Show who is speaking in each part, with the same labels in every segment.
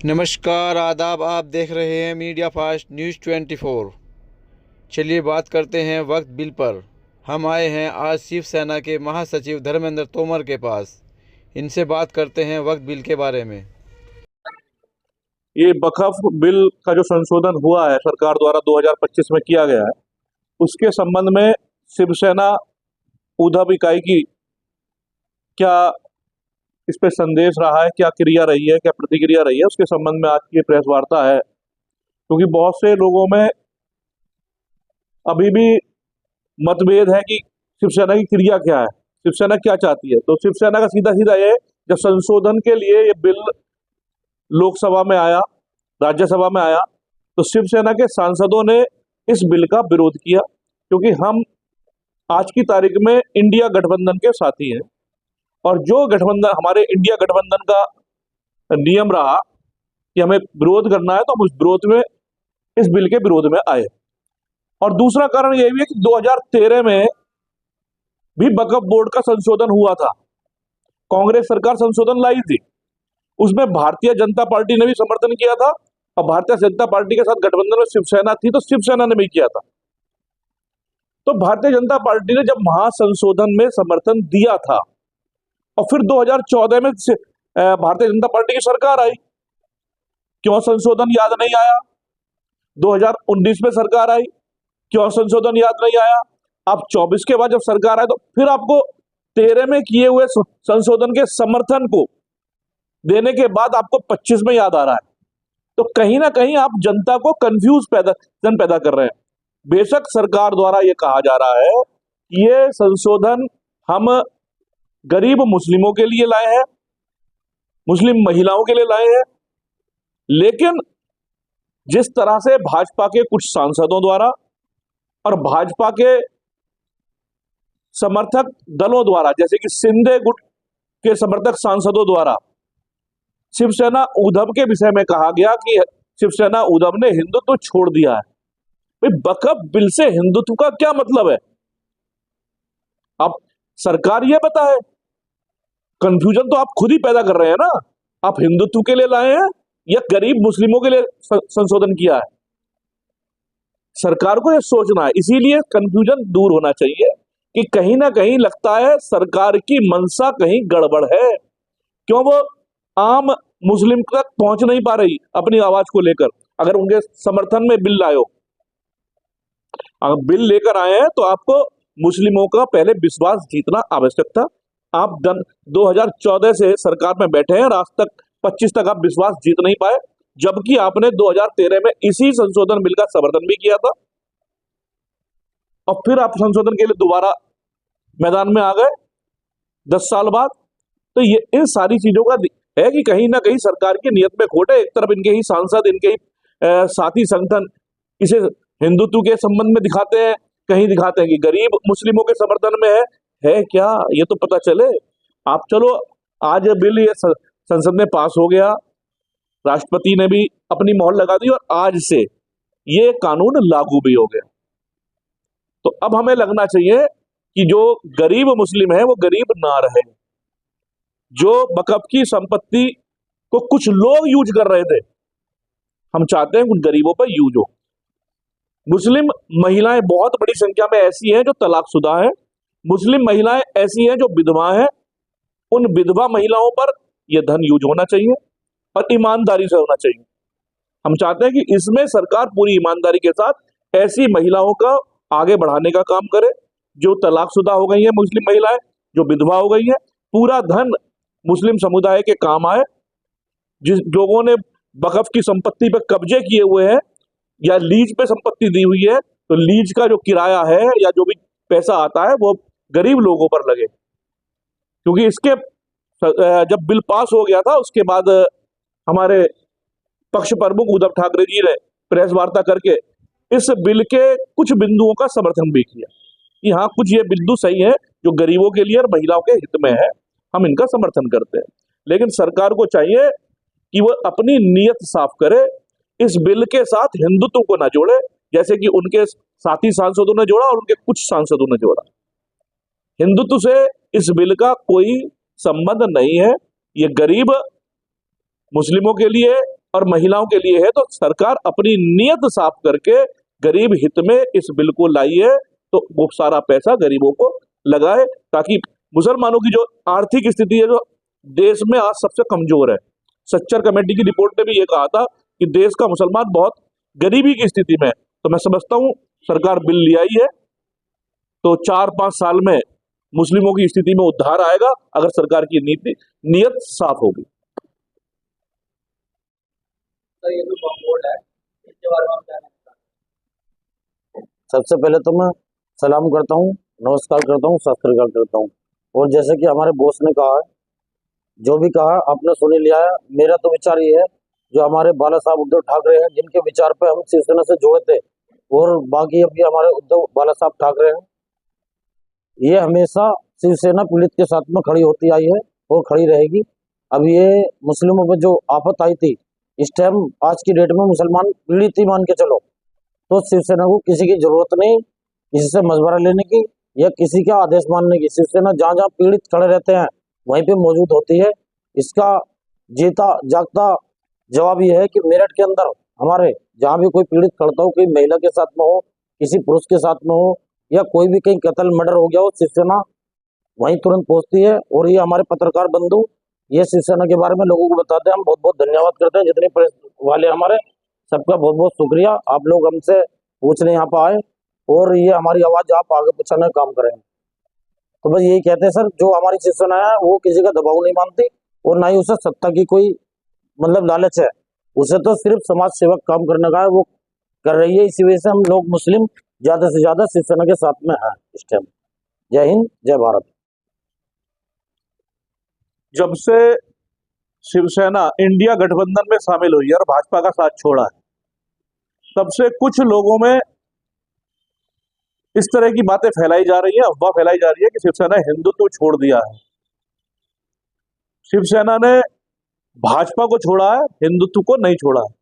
Speaker 1: नमस्कार, आदाब। आप देख रहे हैं मीडिया फास्ट न्यूज़ 24। चलिए बात करते हैं वक्त बिल पर। हम आए हैं आज शिवसेना के महासचिव धर्मेंद्र तोमर के पास। इनसे बात करते हैं वक्त बिल के बारे में।
Speaker 2: ये वक्फ बिल का जो संशोधन हुआ है सरकार द्वारा 2025 में किया गया है, उसके संबंध में शिवसेना उद्धव इकाई की क्या इस पे संदेश रहा है, क्या क्रिया रही है, क्या प्रतिक्रिया रही है, उसके संबंध में आज की प्रेस वार्ता है। क्योंकि बहुत से लोगों में अभी भी मतभेद है कि शिवसेना की क्रिया क्या है, शिवसेना क्या चाहती है। तो शिवसेना का सीधा सीधा ये, जब संशोधन के लिए ये बिल लोकसभा में आया, राज्यसभा में आया, तो शिवसेना के सांसदों ने इस बिल का विरोध किया। क्योंकि हम आज की तारीख में इंडिया गठबंधन के साथी हैं, और जो गठबंधन हमारे इंडिया गठबंधन का नियम रहा कि हमें विरोध करना है, तो हम उस विरोध में, इस बिल के विरोध में आए। और दूसरा कारण यह भी है कि 2013 में भी वक्फ बोर्ड का संशोधन हुआ था, कांग्रेस सरकार संशोधन लाई थी, उसमें भारतीय जनता पार्टी ने भी समर्थन किया था, और भारतीय जनता पार्टी के साथ गठबंधन में शिवसेना थी, तो शिवसेना ने भी किया था। तो भारतीय जनता पार्टी ने जब महासंशोधन में समर्थन दिया था, और फिर 2014 में भारतीय जनता पार्टी की सरकार आई, क्यों संशोधन याद नहीं आया? 2019 में सरकार आई, क्यों संशोधन याद नहीं आया? अब 24 के बाद जब सरकार आई, तो फिर आपको 13 में किए हुए संशोधन के समर्थन को देने के बाद आपको 25 में याद आ रहा है। तो कहीं ना कहीं आप जनता को कंफ्यूज पैदा कर रहे हैं। बेशक सरकार द्वारा यह कहा जा रहा है कि ये संशोधन हम गरीब मुस्लिमों के लिए लाए हैं, मुस्लिम महिलाओं के लिए लाए हैं, लेकिन जिस तरह से भाजपा के कुछ सांसदों द्वारा और भाजपा के समर्थक दलों द्वारा, जैसे कि शिंदे गुट के समर्थक सांसदों द्वारा शिवसेना उद्धव के विषय में कहा गया कि शिवसेना उद्धव ने हिंदुत्व छोड़ दिया है। भाई, वक्फ बिल से हिंदुत्व का क्या मतलब है? आप सरकार ये बताए, कंफ्यूजन तो आप खुद ही पैदा कर रहे हैं ना। आप हिंदुत्व के लिए लाए हैं या गरीब मुस्लिमों के लिए संशोधन किया है? सरकार को यह सोचना है। इसीलिए कंफ्यूजन दूर होना चाहिए कि कहीं ना कहीं लगता है सरकार की मंशा कहीं गड़बड़ है। क्यों वो आम मुस्लिम तक पहुंच नहीं पा रही अपनी आवाज को लेकर? अगर उनके समर्थन में बिल लाए हो, अगर बिल लेकर आए हैं, तो आपको मुस्लिमों का पहले विश्वास जीतना आवश्यक था। आप 2014 से सरकार में बैठे हैं और आज तक 25 तक आप विश्वास जीत नहीं पाए, जबकि आपने 2013 में इसी संशोधन बिल का समर्थन भी किया था, और फिर आप संशोधन के लिए दोबारा मैदान में आ गए 10 साल बाद। तो ये इन सारी चीजों का है कि कहीं ना कहीं सरकार की नियत में खोट है। एक तरफ इनके ही सांसद, इनके ही साथी संगठन इसे हिंदुत्व के संबंध में दिखाते हैं, कहीं दिखाते हैं कि गरीब मुस्लिमों के समर्थन में है क्या? ये तो पता चले। आप चलो, आज बिल ये संसद में पास हो गया, राष्ट्रपति ने भी अपनी मोहर लगा दी, और आज से ये कानून लागू भी हो गया। तो अब हमें लगना चाहिए कि जो गरीब मुस्लिम है वो गरीब ना रहे। जो वक्फ की संपत्ति को कुछ लोग यूज कर रहे थे, हम चाहते हैं कुछ गरीबों पर यूज हो। मुस्लिम महिलाएं बहुत बड़ी संख्या में ऐसी हैं जो तलाकशुदा हैं, मुस्लिम महिलाएं ऐसी हैं जो विधवा हैं। उन विधवा महिलाओं पर यह धन यूज होना चाहिए और ईमानदारी से होना चाहिए। हम चाहते हैं कि इसमें सरकार पूरी ईमानदारी के साथ ऐसी महिलाओं का आगे बढ़ाने का काम करे जो तलाकशुदा हो गई हैं, मुस्लिम महिलाएं जो विधवा हो गई हैं। पूरा धन मुस्लिम समुदाय के काम आए। जिस लोगों ने वक्फ की संपत्ति पर कब्जे किए हुए हैं या लीज पे संपत्ति दी हुई है, तो लीज का जो किराया है या जो भी पैसा आता है वो गरीब लोगों पर लगे। क्योंकि इसके जब बिल पास हो गया था, उसके बाद हमारे पक्ष प्रमुख उद्धव ठाकरे जी ने प्रेस वार्ता करके इस बिल के कुछ बिंदुओं का समर्थन भी किया कि हाँ, कुछ ये बिंदु सही है जो गरीबों के लिए और महिलाओं के हित में है, हम इनका समर्थन करते हैं। लेकिन सरकार को चाहिए कि वो अपनी नीयत साफ करे, इस बिल के साथ हिंदुत्व को ना जोड़े, जैसे कि उनके साथी सांसदों ने जोड़ा और उनके कुछ सांसदों ने जोड़ा। हिंदुत्व से इस बिल का कोई संबंध नहीं है। ये गरीब मुस्लिमों के लिए और महिलाओं के लिए है, तो सरकार अपनी नीयत साफ करके गरीब हित में इस बिल को लाई है, तो वो सारा पैसा गरीबों को लगाए, ताकि मुसलमानों की जो आर्थिक स्थिति है, जो देश में आज सबसे कमजोर है। सच्चर कमेटी की रिपोर्ट ने भी ये कहा था कि देश का मुसलमान बहुत गरीबी की स्थिति में है। तो मैं समझता हूँ सरकार बिल ले आई है, तो 4-5 साल में मुस्लिमों की स्थिति में उद्धार आएगा, अगर सरकार की नीयत साफ होगी।
Speaker 3: तो ये जो बोर्ड है, इसके बारे में आप क्या कहना चाहते हैं?
Speaker 4: सबसे पहले तो मैं सलाम करता हूँ, नमस्कार करता हूँ, सत श्री अकाल करता हूँ। और जैसे कि हमारे बॉस ने कहा है, जो भी कहा आपने सुन लिया है। मेरा तो विचार ये है, जो हमारे बाला साहब उद्धव ठाकरे हैं, जिनके विचार पे हम शिवसेना से जुड़े थे, और बाकी अभी हमारे उद्धव बाला साहब ठाकरे हैं, ये हमेशा शिवसेना पीड़ित के साथ में खड़ी होती आई है और खड़ी रहेगी। अब ये मुस्लिमों पर जो आफत आई थी, इस टाइम आज की डेट में मुसलमान पीड़ित ही मान के चलो, तो शिवसेना को किसी की जरूरत नहीं किसी से मशवरा लेने की या किसी का आदेश मानने की। शिवसेना जहाँ जहाँ पीड़ित खड़े रहते हैं वहीं पे मौजूद होती है। इसका जीता जागता जवाब ये है कि मेरठ के अंदर हमारे जहाँ भी कोई पीड़ित खड़ता हो, कोई महिला के साथ में हो, किसी पुरुष के साथ में हो, या कोई भी कहीं कत्ल मर्डर हो गया हो, शिवसेना वहीं तुरंत पहुंचती है। और ये हमारे पत्रकार बंधु ये शिवसेना के बारे में लोगों को बताते हैं। हम बहुत बहुत धन्यवाद करते हैं जितने प्रेस वाले हमारे, सबका बहुत बहुत शुक्रिया। आप लोग हमसे पूछने यहाँ पर आए और ये हमारी आवाज आप आगे पहुंचाने का काम करें। तो बस यही कहते हैं सर, जो हमारी शिवसेना है वो किसी का दबाव नहीं मानती और ना ही उसे सत्ता की कोई मतलब लालच है। उसे तो सिर्फ समाज सेवक काम करने का है, वो कर रही है। इसी वजह से हम लोग मुस्लिम ज्यादा से ज्यादा शिवसेना के साथ में हैं इस टाइम। जय हिंद, जय भारत।
Speaker 2: जब से शिवसेना इंडिया गठबंधन में शामिल हुई है और भाजपा का साथ छोड़ा है, तब से कुछ लोगों में इस तरह की बातें फैलाई जा रही है, अफवाह फैलाई जा रही है कि शिवसेना हिंदुत्व छोड़ दिया है। शिवसेना ने भाजपा को छोड़ा है, हिंदुत्व को नहीं छोड़ा है।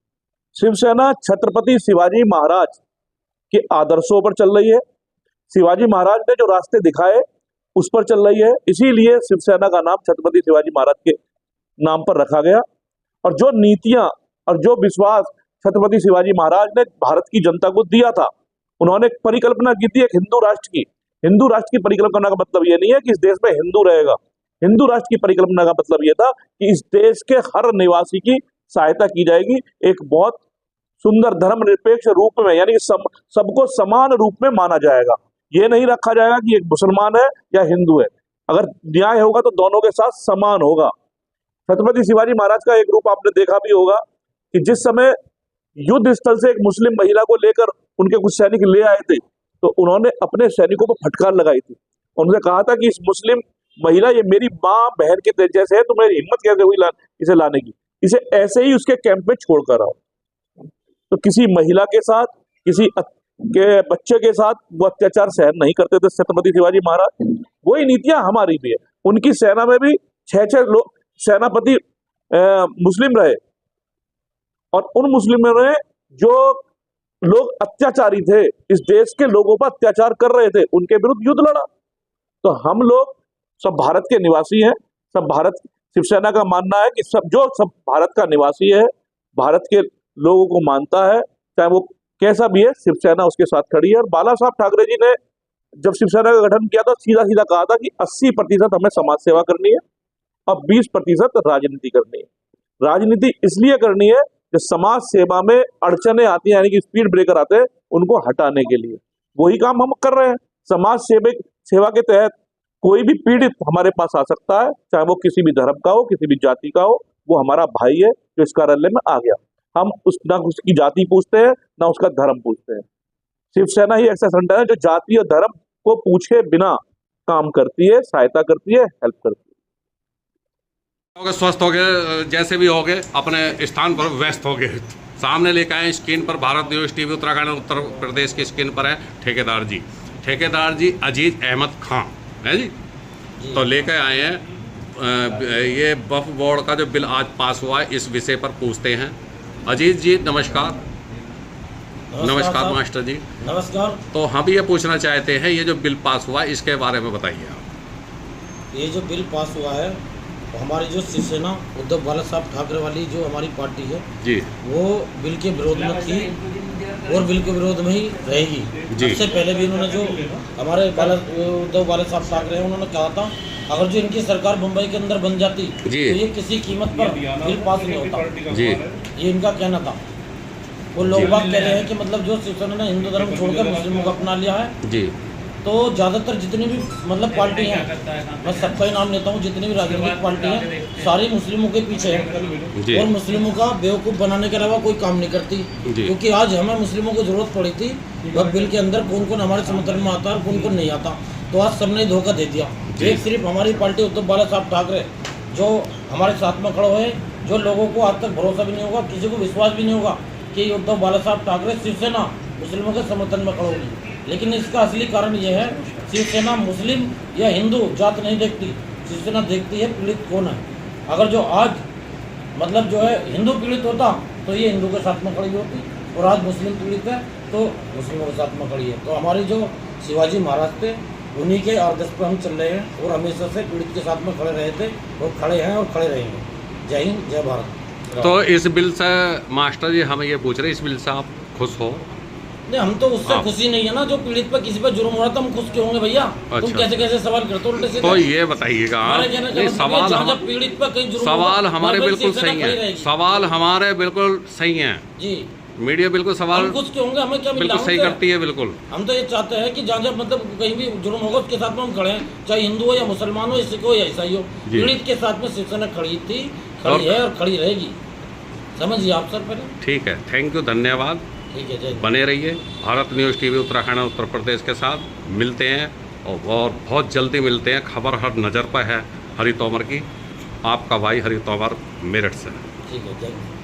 Speaker 2: शिवसेना छत्रपति शिवाजी महाराज के आदर्शों पर चल रही है। शिवाजी महाराज ने जो रास्ते दिखाए उस पर चल रही है, इसीलिए शिवसेना का नाम छत्रपति शिवाजी महाराज के नाम पर रखा गया। और जो नीतियां और जो विश्वास छत्रपति शिवाजी महाराज ने भारत की जनता को दिया था, उन्होंने एक परिकल्पना की थी एक हिंदू राष्ट्र की। हिंदू राष्ट्र की परिकल्पना का मतलब यह नहीं है कि इस देश में हिंदू रहेगा। हिंदू राष्ट्र की परिकल्पना का मतलब यह था कि इस देश के हर निवासी की सहायता की जाएगी, एक बहुत सुंदर धर्मनिरपेक्ष रूप में, यानी सबको समान रूप में माना जाएगा। ये नहीं रखा जाएगा कि एक मुसलमान है या हिंदू है। अगर न्याय होगा तो दोनों के साथ समान होगा। छत्रपति शिवाजी महाराज का एक रूप आपने देखा भी होगा कि जिस समय युद्ध स्थल से एक मुस्लिम महिला को लेकर उनके कुछ सैनिक ले आए थे, तो उन्होंने अपने सैनिकों पर फटकार लगाई थी। उन्होंने कहा था कि इस मुस्लिम महिला ये मेरी माँ बहन के जैसे है, तो मेरी हिम्मत कैसे हुई इसे लाने की, इसे ऐसे ही उसके कैंप में छोड़कर आओ। तो किसी महिला के साथ, किसी के बच्चे के साथ वो अत्याचार सहन नहीं करते थे छत्रपति शिवाजी महाराज। वही नीतियां हमारी भी है। उनकी सेना में भी 6-6 लोग सेनापति मुस्लिम रहे, और उन मुस्लिमों ने जो लोग अत्याचारी थे, इस देश के लोगों पर अत्याचार कर रहे थे, उनके विरुद्ध युद्ध लड़ा। तो हम लोग सब भारत के निवासी हैं, सब भारत, शिवसेना का मानना है कि सब भारत का निवासी है, भारत के लोगों को मानता है, चाहे वो कैसा भी है, शिवसेना उसके साथ खड़ी है। और बाला साहब ठाकरे जी ने जब शिवसेना का गठन किया था, सीधा सीधा कहा था कि 80% हमें समाज सेवा करनी है और 20% राजनीति करनी है। राजनीति इसलिए करनी है कि समाज सेवा में अड़चने आती हैं, यानी कि स्पीड ब्रेकर आते हैं, उनको हटाने के लिए वही काम हम कर रहे हैं। समाज सेवा के तहत कोई भी पीड़ित हमारे पास आ सकता है, चाहे वो किसी भी धर्म का हो, किसी भी जाति का हो, वो हमारा भाई है जो इस कार्यालय में आ गया। हम ना उसकी जाति पूछते हैं, ना उसका धर्म पूछते हैं। शिवसेना ही ऐसा संगठन है जो जाति और धर्म को पूछे बिना काम करती है, सहायता करती है, हेल्प करती है।
Speaker 5: स्वस्थ हो गए, जैसे भी हो गए, अपने स्थान पर व्यस्त हो गए। सामने लेकर आए स्क्रीन पर भारत न्यूज़ टीवी उत्तराखंड उत्तर प्रदेश की स्क्रीन पर है ठेकेदार जी अजीज अहमद खां है जी। तो लेकर आए हैं ये वक्फ बोर्ड का जो बिल आज पास हुआ है, इस विषय पर पूछते हैं। अजीज जी नमस्कार। नमस्कार मास्टर जी।
Speaker 6: नमस्कार।
Speaker 5: तो हम ये पूछना चाहते हैं, ये जो बिल पास हुआ है इसके बारे में बताइए आप।
Speaker 6: ये जो बिल पास हुआ है
Speaker 4: हमारी जो शिवसेना उद्धव बाला साहब ठाकरे वाली जो हमारी पार्टी है
Speaker 5: जी
Speaker 4: वो बिल के विरोध में थी और बिल के विरोध में ही रहेगी।
Speaker 5: जी।
Speaker 4: सबसे पहले भी उन्होंने जो हमारे उद्धव बाला साहब ठाकरे हैं उन्होंने कहा था अगर जो इनकी सरकार मुंबई के अंदर बन जाती तो
Speaker 5: जी।
Speaker 4: ये किसी कीमत पर बिल पास नहीं होता।
Speaker 5: जी
Speaker 4: ये इनका कहना था। वो लोग बात कह रहे हैं कि मतलब जो शिवसेना ने हिंदू धर्म छोड़कर मुस्लिमों को अपना लिया है,
Speaker 5: जी
Speaker 4: तो ज़्यादातर जितनी भी मतलब पार्टी हैं, मैं सबका ही नाम लेता हूँ, जितनी भी राजनीतिक पार्टी हैं सारी मुस्लिमों के पीछे
Speaker 5: जी।
Speaker 4: हैं और मुस्लिमों का बेवकूफ़ बनाने के अलावा कोई काम नहीं करती।
Speaker 5: जी।
Speaker 4: क्योंकि आज हमें मुस्लिमों को जरूरत पड़ी थी वह बिल के अंदर कौन कौन हमारे समर्थन में आता है और कौन कौन नहीं आता, तो आज सबने धोखा दे दिया। एक सिर्फ हमारी पार्टी उद्धव बाला साहब ठाकरे जो हमारे साथ में खड़े हुए, जो लोगों को आज तक भरोसा भी नहीं होगा, किसी को विश्वास भी नहीं होगा कि उद्धव बाला साहब ठाकरे शिवसेना मुस्लिमों के समर्थन में खड़े होगी। लेकिन इसका असली कारण यह है शिवसेना मुस्लिम या हिंदू जात नहीं देखती, शिवसेना देखती है पीड़ित कौन है। अगर जो आज मतलब जो है हिंदू पीड़ित होता तो ये हिंदू के साथ में खड़ी होती, और आज मुस्लिम पीड़ित है तो मुस्लिमों के साथ में खड़ी है। तो हमारी जो शिवाजी महाराज थे उन्हीं के आदर्श पर हम चल रहे हैं और हमेशा से पीड़ित के साथ में खड़े रहे थे और खड़े हैं और खड़े रहेंगे। जय हिंद, जय भारत।
Speaker 5: तो इस बिल से मास्टर जी हमें ये पूछ रहे, इस बिल से आप खुश हो?
Speaker 4: नहीं, हम तो उससे
Speaker 5: हाँ।
Speaker 4: खुशी नहीं है ना। जो पीड़ित पर किसी पर जुर्म हो रहा था हम खुश क्यों होंगे भैया? तुम
Speaker 5: अच्छा।
Speaker 4: कैसे कैसे सवाल करते हो उल्टे सीधे?
Speaker 5: तो ये बताइएगा आप,
Speaker 4: हमारे कहने का
Speaker 5: नहीं
Speaker 4: मतलब
Speaker 5: सवाल
Speaker 4: है, जहाँ
Speaker 5: हम
Speaker 4: जब पीड़ित पर कहीं जुर्म
Speaker 5: सवाल
Speaker 4: होगा,
Speaker 5: हमारे
Speaker 4: वहाँ पर
Speaker 5: बिल्कुल
Speaker 4: शिवसेना
Speaker 5: सही
Speaker 4: खड़ी
Speaker 5: है,
Speaker 4: रहेगी।
Speaker 5: सवाल हमारे बिल्कुल सही हैं,
Speaker 4: जी,
Speaker 5: मीडिया बिल्कुल सवाल
Speaker 4: हम खुश क्यों होंगे? हमें क्या मिला
Speaker 5: बिल्कुल सही
Speaker 4: हमसे?
Speaker 5: करती है। बिल्कुल
Speaker 4: हम तो ये चाहते हैं कि जहाँ जब मतलब कहीं भी जुर्म होगा उसके साथ में हम खड़े हैं, चाहे हिंदू हो या मुसलमान हो या सिख हो या ईसाई हो।
Speaker 5: जी।
Speaker 4: पीड़ित के साथ में शिवसेना खड़ी थी, खड़ी
Speaker 5: और-
Speaker 4: है और खड़ी रहेगी। समझिए आप सर पहले।
Speaker 5: ठीक है, थैंक यू, धन्यवाद।
Speaker 4: ठीक है, जय हिंद।
Speaker 5: बने रहिए भारत न्यूज़ टीवी उत्तराखंड और उत्तर प्रदेश के साथ। मिलते हैं और बहुत जल्दी मिलते हैं। खबर हर नज़र पर है हरि तोमर की। आपका भाई हरि तोमर, मेरठ से।
Speaker 4: ठीक है, जय हिंद।